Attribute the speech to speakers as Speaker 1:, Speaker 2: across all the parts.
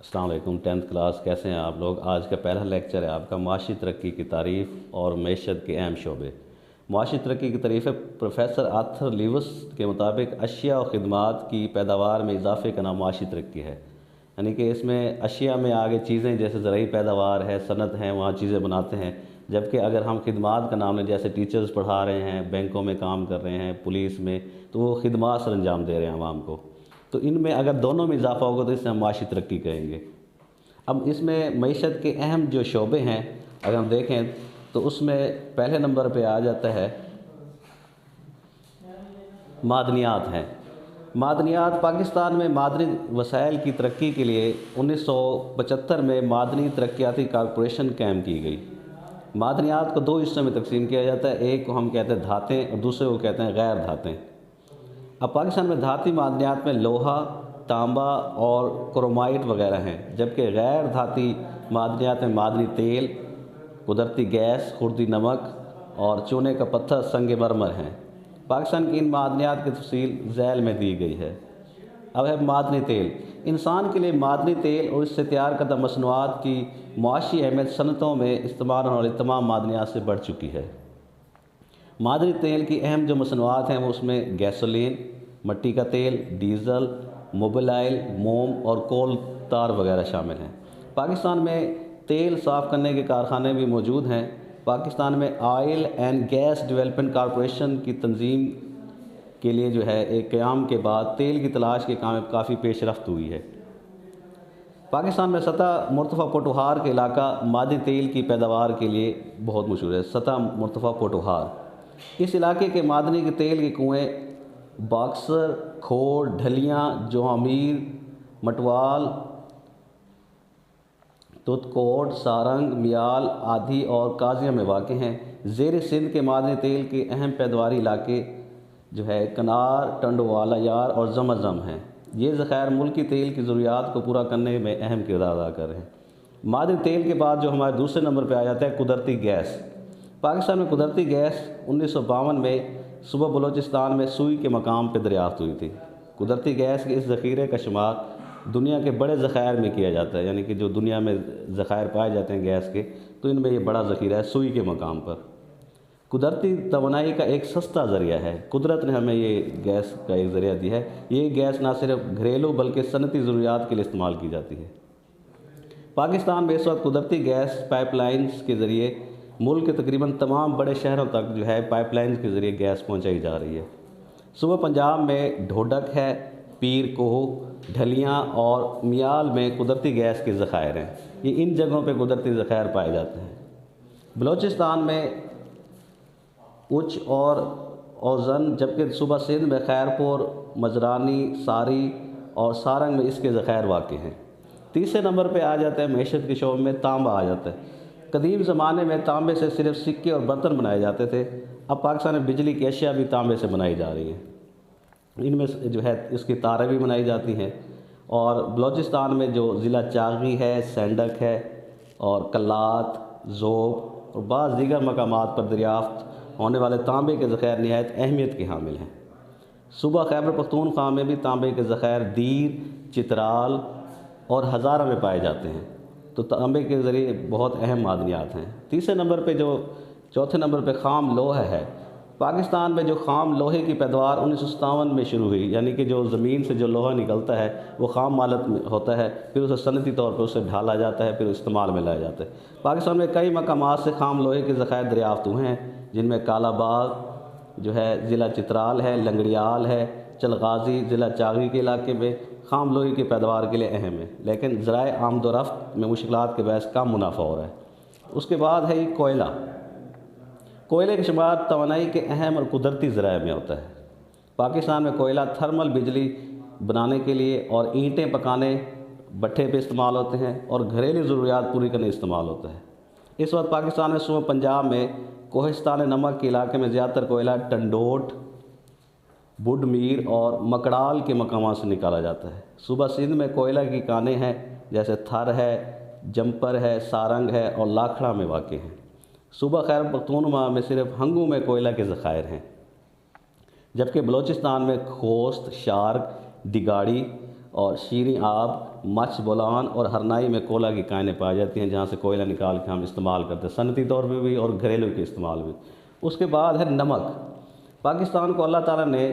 Speaker 1: السلام علیکم 10th class, کیسے ہیں آپ لوگ؟ آج کا پہلا لیکچر ہے آپ کا معاشی ترقی کی تعریف اور معیشت کے اہم شعبے۔ معاشی ترقی کی تعریف ہے پروفیسر آرتھر لیوس کے مطابق اشیاء اور خدمات کی پیداوار میں اضافے کا نام معاشی ترقی ہے۔ یعنی کہ اس میں اشیاء میں آگے چیزیں جیسے زرعی پیداوار ہے، صنعت ہیں، وہاں چیزیں بناتے ہیں، جبکہ اگر ہم خدمات کا نام لیں جیسے ٹیچرز پڑھا رہے ہیں، بینکوں میں کام کر رہے ہیں، پولیس میں، تو وہ خدمات سر انجام دے رہے ہیں عوام کو۔ تو ان میں اگر دونوں میں اضافہ ہوگا تو اس سے ہم معاشی ترقی کہیں گے۔ اب اس میں معیشت کے اہم جو شعبے ہیں اگر ہم دیکھیں تو اس میں پہلے نمبر پہ آ جاتا ہے معدنیات ہیں۔ معدنیات پاکستان میں معدنی وسائل کی ترقی کے لیے 1975 میں معدنی ترقیاتی کارپوریشن قائم کی گئی۔ معدنیات کو دو حصوں میں تقسیم کیا جاتا ہے، ایک کو ہم کہتے ہیں دھاتیں اور دوسرے کو کہتے ہیں غیر دھاتیں۔ اب پاکستان میں دھاتی معدنیات میں لوہا، تانبا اور کرومائٹ وغیرہ ہیں، جبکہ غیر دھاتی معدنیات میں معدنی تیل، قدرتی گیس، خوردی نمک اور چونے کا پتھر، سنگ مرمر ہیں۔ پاکستان کی ان معدنیات کی تفصیل ذیل میں دی گئی ہے۔ اب ہے معدنی تیل۔ انسان کے لیے معدنی تیل اور اس سے تیار کردہ مصنوعات کی معاشی اہمیت صنعتوں میں استعمال ہونے والی تمام معدنیات سے بڑھ چکی ہے۔ معدنی تیل کی اہم جو مصنوعات ہیں وہ اس میں گیسولین، مٹی کا تیل، ڈیزل، موبل آئل، موم اور کول تار وغیرہ شامل ہیں۔ پاکستان میں تیل صاف کرنے کے کارخانے بھی موجود ہیں۔ پاکستان میں oil and gas development corporation کی تنظیم کے لیے جو ہے ایک قیام کے بعد تیل کی تلاش کے کام میں کافی پیش رفت ہوئی ہے۔ پاکستان میں سطح مرتفع پوٹوہار کا علاقہ معدنی تیل کی پیداوار کے لیے بہت مشہور ہے۔ سطح مرتفع پوٹوہار، اس علاقے کے معدنی کے تیل کے کنویں باکسر، کھوڑ، ڈھلیاں، جوامیر، مٹوال، تت کوٹ، سارنگ، میال، آدھی اور قاضیہ میں واقع ہیں۔ زیر سندھ کے معدنی تیل کے اہم پیداواری علاقے جو ہے کنار، ٹنڈوالا یار اور زمزم ہیں۔ یہ ذخائر ملکی تیل کی ضروریات کو پورا کرنے میں اہم کردار ادا کر رہے ہیں۔ معدنی تیل کے بعد جو ہمارے دوسرے نمبر پہ آ جاتا ہے قدرتی گیس۔ پاکستان میں قدرتی گیس 1952 میں صوبہ بلوچستان میں سوئی کے مقام پہ دریافت ہوئی تھی۔ قدرتی گیس کے اس ذخیرے کا شمار دنیا کے بڑے ذخائر میں کیا جاتا ہے، یعنی کہ جو دنیا میں ذخائر پائے جاتے ہیں گیس کے، تو ان میں یہ بڑا ذخیرہ ہے سوئی کے مقام پر۔ قدرتی توانائی کا ایک سستا ذریعہ ہے۔ قدرت نے ہمیں یہ گیس کا ایک ذریعہ دی ہے۔ یہ گیس نہ صرف گھریلو بلکہ صنعتی ضروریات کے لیے استعمال کی جاتی ہے۔ پاکستان میں اس وقت قدرتی گیس پائپ لائنز کے ذریعے ملک کے تقریباً تمام بڑے شہروں تک جو ہے پائپ لائنز کے ذریعے گیس پہنچائی جا رہی ہے۔ صوبہ پنجاب میں ڈھوڈک ہے، پیر کوہ، ڈھلیاں اور میال میں قدرتی گیس کے ذخائر ہیں۔ یہ ان جگہوں پہ قدرتی ذخائر پائے جاتے ہیں۔ بلوچستان میں اچ اور اوزن، جبکہ صوبہ سندھ میں خیرپور، مجرانی، ساری اور سارنگ میں اس کے ذخائر واقع ہیں۔ تیسرے نمبر پہ آ جاتا ہے معیشت کے شعبے میں تانبا آ جاتا ہے۔ قدیم زمانے میں تانبے سے صرف سکے اور برتن بنائے جاتے تھے۔ اب پاکستان میں بجلی کی اشیاء بھی تانبے سے بنائی جا رہی ہیں۔ ان میں جو ہے اس کی تاریں بھی بنائی جاتی ہیں۔ اور بلوچستان میں جو ضلع چاغی ہے، سینڈک ہے اور کلات، ذوب اور بعض دیگر مقامات پر دریافت ہونے والے تانبے کے ذخائر نہایت اہمیت کے حامل ہیں۔ صوبہ خیبر پختونخوا میں بھی تانبے کے ذخائر دیر، چترال اور ہزارہ میں پائے جاتے ہیں۔ تو تانبے کے ذریعے بہت اہم معدنیات ہیں۔ تیسرے نمبر پہ چوتھے نمبر پہ خام لوہا ہے۔ پاکستان میں جو خام لوہے کی پیداوار 1957 میں شروع ہوئی، یعنی کہ جو زمین سے جو لوہا نکلتا ہے وہ خام حالت میں ہوتا ہے، پھر اسے صنعتی طور پر اسے ڈھالا جاتا ہے، پھر استعمال میں لایا جاتا ہے۔ پاکستان میں کئی مقامات سے خام لوہے کے ذخائر دریافت ہوئے ہیں، جن میں کالا باغ جو ہے ضلع چترال ہے، لنگڑیال ہے، چلغازی ضلع چاغی کے علاقے میں خام لوہے کی پیداوار کے لیے اہم ہے، لیکن ذرائع آمد و رفت میں مشکلات کے باعث کم منافع ہو رہا ہے۔ اس کے بعد ہے یہ کوئلہ۔ کوئلے کا شمار توانائی کے اہم اور قدرتی ذرائع میں ہوتا ہے۔ پاکستان میں کوئلہ تھرمل بجلی بنانے کے لیے اور اینٹیں پکانے بٹھے پہ استعمال ہوتے ہیں اور گھریلو ضروریات پوری کرنے استعمال ہوتا ہے۔ اس وقت پاکستان میں صوبہ پنجاب میں کوہستان نمک کے علاقے میں زیادہ تر کوئلہ ٹنڈوٹ، بڈ میر اور مکڑال کے مقامات سے نکالا جاتا ہے۔ صوبہ سندھ میں کوئلہ کی کانیں ہیں، جیسے تھر ہے، جمپر ہے، سارنگ ہے اور لاکھڑا میں واقع ہیں۔ صوبہ خیبر پختونخوا میں صرف ہنگو میں کوئلہ کے ذخائر ہیں، جبکہ بلوچستان میں خوست، شارک، ڈگاڑی اور شیریں آب، مچھ بولان اور ہرنائی میں کولا کی کائنیں پائی جاتی ہیں، جہاں سے کوئلہ نکال کے ہم استعمال کرتے ہیں صنعتی طور پہ بھی اور گھریلو کے استعمال بھی۔ اس کے بعد ہے نمک۔ پاکستان کو اللہ تعالیٰ نے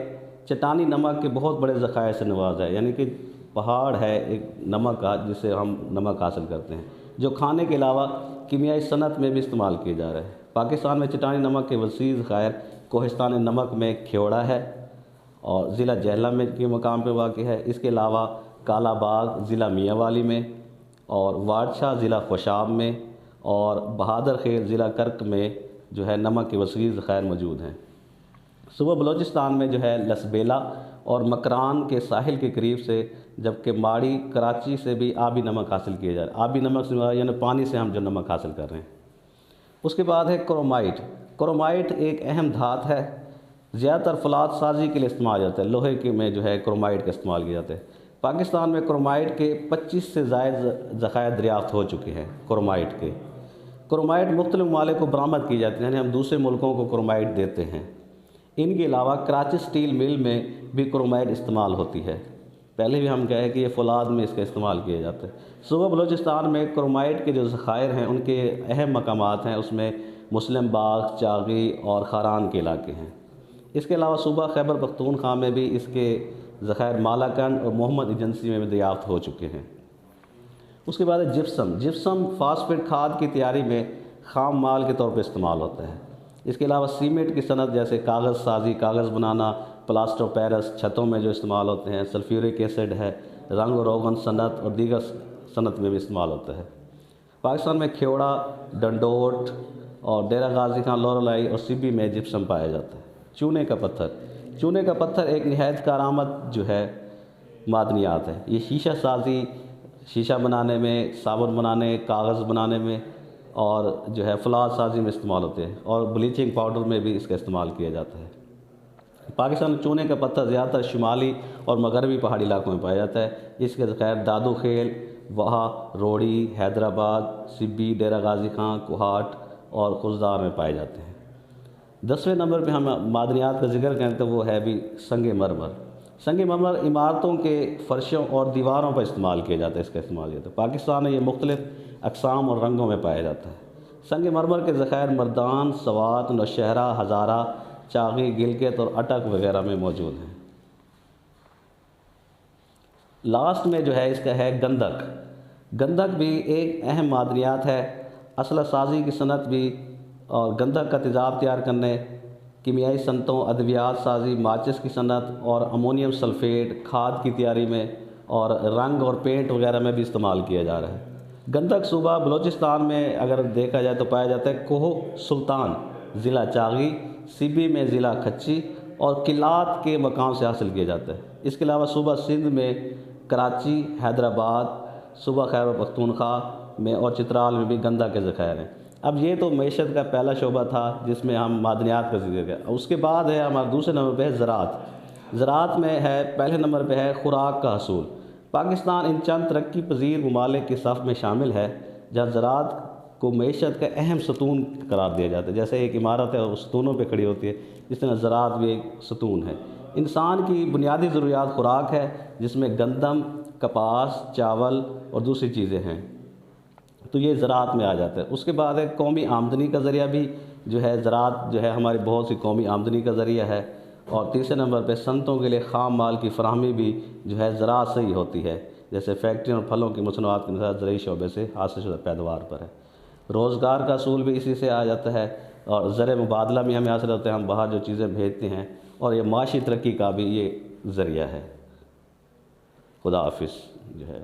Speaker 1: چٹانی نمک کے بہت بڑے ذخائر سے نوازا ہے، یعنی کہ پہاڑ ہے ایک نمک کا جس سے ہم نمک حاصل کرتے ہیں، جو کھانے کے علاوہ کیمیائی صنعت میں بھی استعمال کیے جا رہے ہیں۔ پاکستان میں چٹانی نمک کے وسیع ذخائر کوہستان نمک میں کھیوڑا ہے اور ضلع جہلم میں کے مقام پہ واقع ہے۔ اس کے علاوہ کالا باغ ضلع میاں والی میں اور وارچھا ضلع خوشاب میں اور بہادر خیل ضلع کرک میں جو ہے نمک کے وسیع ذخائر موجود ہیں۔ صوبہ بلوچستان میں جو ہے لسبیلا اور مکران کے ساحل کے قریب سے، جبکہ ماڑی کراچی سے بھی آبی نمک حاصل کیا جا رہا ہے۔ آبی نمک سے یعنی پانی سے ہم جو نمک حاصل کر رہے ہیں۔ اس کے بعد ہے کرومائٹ۔ کرومائٹ ایک اہم دھات ہے، زیادہ تر فولاد سازی کے لیے استعمال جاتا ہے، لوہے کے میں جو ہے کرومائٹ کا استعمال کیا جاتا ہے۔ پاکستان میں کرومائٹ کے 25 سے زائد ذخائر دریافت ہو چکے ہیں۔ کرومائٹ مختلف ممالک کو برآمد کی جاتی ہے، یعنی ہم دوسرے ملکوں کو کرومائٹ دیتے ہیں۔ ان کے علاوہ کراچی سٹیل مل میں بھی کرومائٹ استعمال ہوتی ہے۔ پہلے بھی ہم کہے کہ یہ فولاد میں اس کا استعمال کیا جاتا ہے۔ صوبہ بلوچستان میں کرومائٹ کے جو ذخائر ہیں ان کے اہم مقامات ہیں، اس میں مسلم باغ، چاغی اور خاران کے علاقے ہیں۔ اس کے علاوہ صوبہ خیبر پختونخوا میں بھی اس کے ذخائر مالاکنڈ اور محمد ایجنسی میں بھی دریافت ہو چکے ہیں۔ اس کے بعد ہے جپسم فاسفیٹ کھاد کی تیاری میں خام مال کے طور پہ استعمال ہوتا ہے۔ اس کے علاوہ سیمنٹ کی صنعت جیسے کاغذ سازی، کاغذ بنانا، پلاسٹر پیرس چھتوں میں جو استعمال ہوتے ہیں، سلفیورک ایسڈ ہے، رنگ و روغن صنعت اور دیگر صنعت میں بھی استعمال ہوتا ہے۔ پاکستان میں کھیوڑا، ڈنڈوٹ اور ڈیرہ غازی خان، لورالائی اور سبی میں جپسم پایا جاتا ہے۔ چونے کا پتھر ایک نہایت کارآمد جو ہے معدنیات ہے۔ یہ شیشہ سازی، شیشہ بنانے میں، صابن بنانے، کاغذ بنانے میں اور جو ہے فولاد سازی میں استعمال ہوتے ہیں، اور بلیچنگ پاؤڈر میں بھی اس کا استعمال کیا جاتا ہے۔ پاکستان میں چونے کا پتھر زیادہ تر شمالی اور مغربی پہاڑی علاقوں میں پایا جاتا ہے۔ اس کے ذخائر دادو خیل، وہا، روڑی، حیدرآباد، سبی، ڈیرہ غازی خان، کوہاٹ اور خزدار میں پائے جاتے ہیں۔ 10ویں نمبر پہ ہم معدنیات کا ذکر کریں تو وہ ہے بھی سنگ مرمر۔ سنگ مرمر عمارتوں کے فرشوں اور دیواروں پر استعمال کیا جاتا ہے، اس کا استعمال کیا جاتا ہے۔ پاکستان میں یہ مختلف اقسام اور رنگوں میں پایا جاتا ہے۔ سنگ مرمر کے ذخائر مردان، سوات، نوشہرہ، ہزارہ، چاغی، گلگت اور اٹک وغیرہ میں موجود ہیں۔ لاسٹ میں جو ہے اس کا ہے گندھک بھی ایک اہم معدنیات ہے۔ اسلحہ سازی کی صنعت بھی اور گندھک کا تیزاب تیار کرنے، کیمیائی صنعتوں، ادویات سازی، ماچس کی صنعت اور امونیم سلفیٹ کھاد کی تیاری میں اور رنگ اور پینٹ وغیرہ میں بھی استعمال کیا جا رہا ہے۔ گندھک صوبہ بلوچستان میں اگر دیکھا جائے تو پایا جاتا ہے کوہ سلطان ضلع چاغی، سبی میں ضلع کھچی اور قلات کے مقام سے حاصل کیا جاتا ہے۔ اس کے علاوہ صوبہ سندھ میں کراچی، حیدرآباد، صوبہ خیبر پختونخوا میں اور چترال میں بھی گندھک کے ذخائر ہیں۔ اب یہ تو معیشت کا پہلا شعبہ تھا جس میں ہم معدنیات کا ذکر کیا۔ اس کے بعد ہے ہمارا دوسرے نمبر پہ ہے زراعت میں ہے پہلے نمبر پہ ہے خوراک کا حصول۔ پاکستان ان چند ترقی پذیر ممالک کے صف میں شامل ہے جہاں زراعت کو معیشت کا اہم ستون قرار دیا جاتا ہے۔ جیسے ایک عمارت ہے وہ ستونوں پہ کھڑی ہوتی ہے، اس طرح زراعت بھی ایک ستون ہے۔ انسان کی بنیادی ضروریات خوراک ہے جس میں گندم، کپاس، چاول اور دوسری چیزیں ہیں، تو یہ زراعت میں آ جاتا ہے۔ اس کے بعد ہے قومی آمدنی کا ذریعہ بھی جو ہے زراعت جو ہے ہماری بہت سی قومی آمدنی کا ذریعہ ہے۔ اور تیسرے نمبر پہ صنعتوں کے لیے خام مال کی فراہمی بھی جو ہے زراعت سے ہی ہوتی ہے، جیسے فیکٹریوں اور پھلوں کی مصنوعات کے مثال زرعی شعبے سے حاصل شدہ پیداوار پر ہے۔ روزگار کا اصول بھی اسی سے آ جاتا ہے اور زر مبادلہ بھی ہمیں حاصل ہوتا ہے، ہم باہر جو چیزیں بھیجتے ہیں، اور یہ معاشی ترقی کا بھی یہ ذریعہ ہے۔ خدا حافظ جو ہے۔